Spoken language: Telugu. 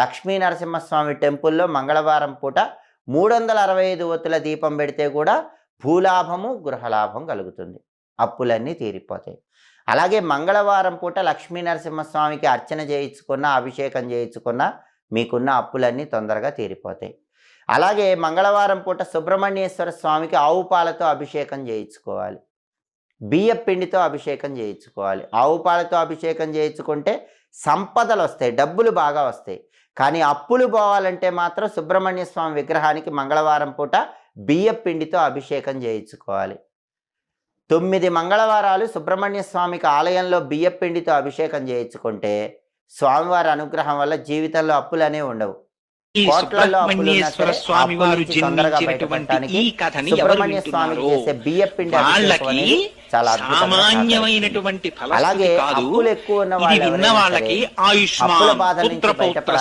లక్ష్మీ నరసింహస్వామి టెంపుల్లో మంగళవారం పూట 365 ఒత్తుల దీపం పెడితే కూడా భూలాభము గృహలాభం కలుగుతుంది, అప్పులన్నీ తీరిపోతాయి. అలాగే మంగళవారం పూట లక్ష్మీ నరసింహస్వామికి అర్చన చేయించుకున్న, అభిషేకం చేయించుకున్న మీకున్న అప్పులన్నీ తొందరగా తీరిపోతాయి. అలాగే మంగళవారం పూట సుబ్రహ్మణ్యేశ్వర స్వామికి ఆవు పాలతో అభిషేకం చేయించుకోవాలి, బియ్యం పిండితో అభిషేకం చేయించుకోవాలి. ఆవు పాలతో అభిషేకం చేయించుకుంటే సంపదలు వస్తాయి, డబ్బులు బాగా వస్తాయి. కానీ అప్పులు పోవాలంటే మాత్రం సుబ్రహ్మణ్య స్వామి విగ్రహానికి మంగళవారం పూట బియ్యం పిండితో అభిషేకం చేయించుకోవాలి. 9 మంగళవారాలు సుబ్రహ్మణ్య స్వామికి ఆలయంలో బియ్యం పిండితో అభిషేకం చేయించుకుంటే స్వామివారి అనుగ్రహం వల్ల జీవితంలో అప్పులనే ఉండవు. సుబ్రహ్మణ్యేశ్వర స్వామి వారు జన్మించినటువంటి ఈ కథని ఎవరు వింటున్నారో వాళ్ళకి సామాన్యమైనటువంటి ఫలం కాదు. ఇది విన్న వాళ్ళకి ఆయుష్మాన్ పుత్ర పౌత్ర